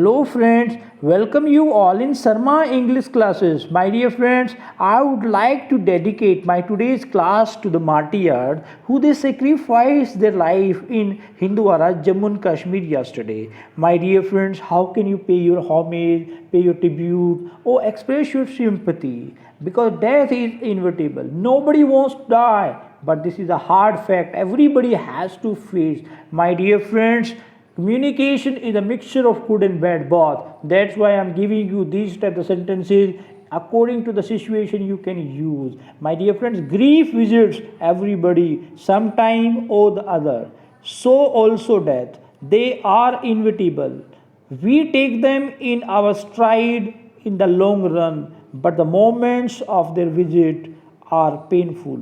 Hello friends, welcome you all in Sarma English classes. My dear friends, I would like to dedicate my today's class to the martyrs who they sacrificed their life in Hindwara, Jammu and Kashmir yesterday. My dear friends, how can you pay your homage, pay your tribute or express your sympathy? Because death is inevitable. Nobody wants to die, but this is a hard fact. Everybody has to face. My dear friends, communication is a mixture of good and bad both. That's why I'm giving you these type of sentences according to the situation you can use. My dear friends, grief visits everybody sometime or the other. So also death. They are inevitable. We take them in our stride in the long run, but the moments of their visit are painful.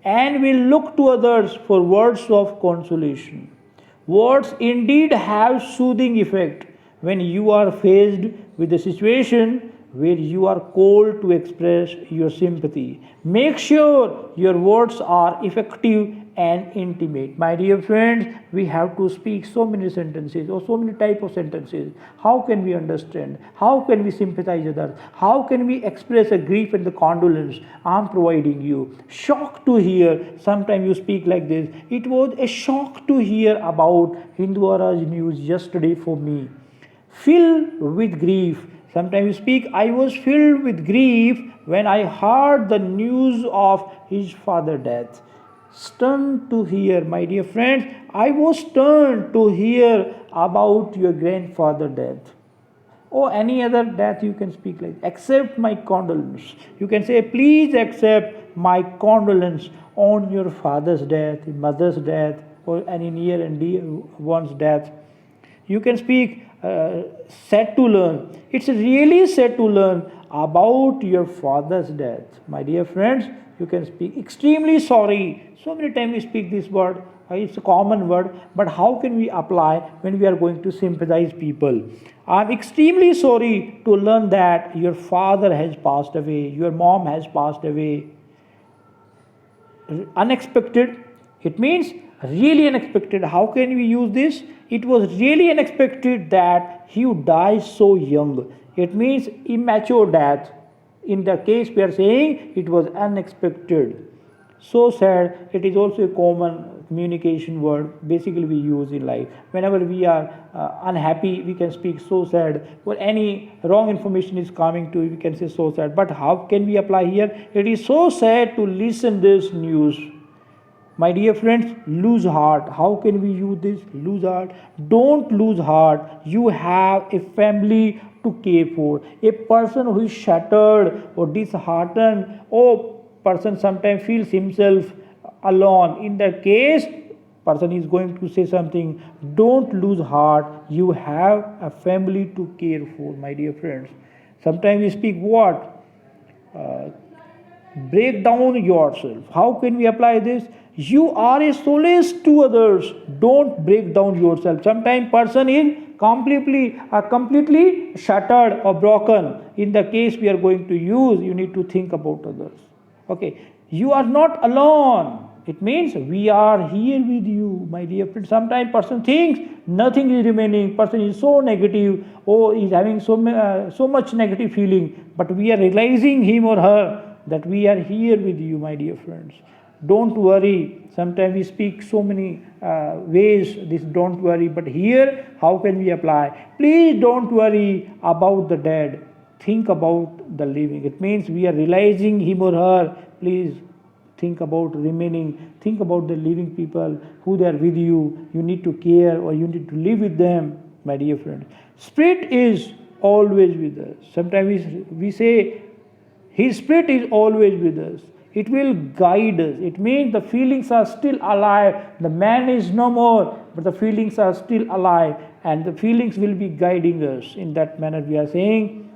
And we look to others for words of consolation. Words indeed have soothing effect when you are faced with a situation where you are called to express your sympathy. Make sure your words are effective and intimate. My dear friends, we have to speak so many sentences or so many type of sentences. How can we understand? How can we sympathize others? How can we express a grief and the condolence? I'm providing you. Shock to hear. Sometimes you speak like this. It was a shock to hear about Hindwara's news yesterday for me. Filled with grief. Sometimes you speak, I was filled with grief when I heard the news of his father's death. Stunned to hear, my dear friends, I was stunned to hear about your grandfather's death. Or any other death you can speak like, accept my condolence. You can say, please accept my condolence on your father's death, mother's death, or any near and dear one's death. You can speak sad to learn. It's really sad to learn about your father's death. My dear friends, you can speak extremely sorry. So many times we speak this word. It's a common word, but how can we apply when we are going to sympathize people? I'm extremely sorry to learn that your father has passed away, your mom has passed away. Unexpected, it means really unexpected. How can we use this? It was really unexpected that he would die so young. It means immature death. In the case we are saying it was unexpected. So sad. It is also a common communication word basically we use in life. Whenever we are unhappy, we can speak so sad. Or any wrong information is coming to, we can say so sad. But how can we apply here? It is so sad to listen this news. My dear friends, lose heart. How can we use this? Lose heart. Don't lose heart. You have a family to care for. A person who is shattered or disheartened, or person sometimes feels himself alone. In that case, person is going to say something. Don't lose heart. You have a family to care for, my dear friends. Sometimes we speak what? Break down yourself. How can we apply this? You are a solace to others. Don't break down yourself. Sometimes person is completely shattered or broken. In the case we are going to use, you need to think about others. Okay, you are not alone. It means we are here with you, my dear friend. Sometimes person thinks nothing is remaining. Person is so negative or is having so much negative feeling. But we are realizing him or her that we are here with you, my dear friends. Don't worry. Sometimes we speak so many ways, this don't worry. But here, how can we apply? Please don't worry about the dead. Think about the living. It means we are realizing him or her. Please think about remaining. Think about the living people who they are with you. You need to care or you need to live with them, my dear friends. Spirit is always with us. Sometimes we say, his spirit is always with us. It will guide us. It means the feelings are still alive. The man is no more, but the feelings are still alive, and the feelings will be guiding us. In that manner, we are saying,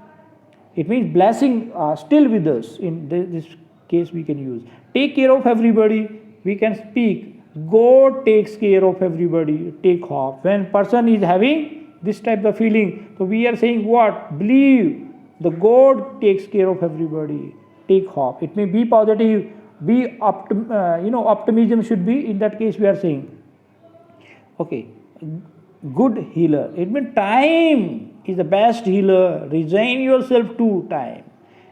it means blessing are still with us. In this case, we can use. Take care of everybody. We can speak. God takes care of everybody. Take hope. When person is having this type of feeling, so we are saying what? Believe. The God takes care of everybody. Take hope. It may be positive, be optimism should be. In that case, we are saying, okay, good healer. It means time is the best healer. Resign yourself to time.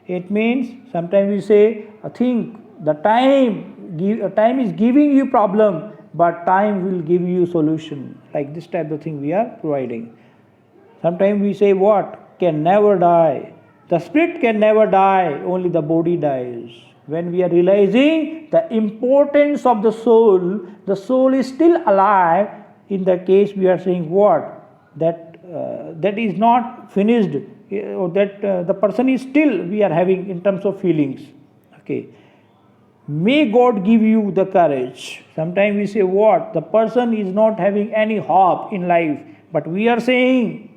It means sometimes we say, I think the time is giving you problem, but time will give you solution. Like this type of thing we are providing. Sometimes we say what? Can never die. The spirit can never die, only the body dies. When we are realizing the importance of the soul is still alive. In that case, we are saying what? That is not finished, or that the person is still we are having in terms of feelings. Okay. May God give you the courage. Sometimes we say what? The person is not having any hope in life, but we are saying,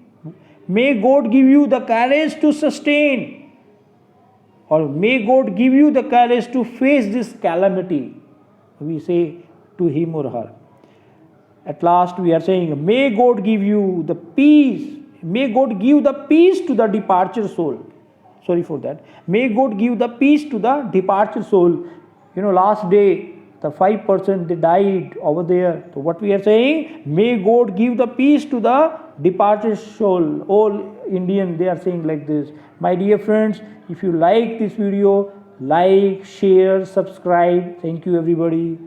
may God give you the courage to sustain, or may God give you the courage to face this calamity. We say to him or her. At last, we are saying, may God give you the peace. May God give the peace to the departure soul. Sorry for that. May God give the peace to the departure soul. Last day, the 5% they died over there. So what we are saying, may God give the peace to the departed soul. All Indian, they are saying like this. My dear friends, if you like this video, like, share, subscribe. Thank you everybody.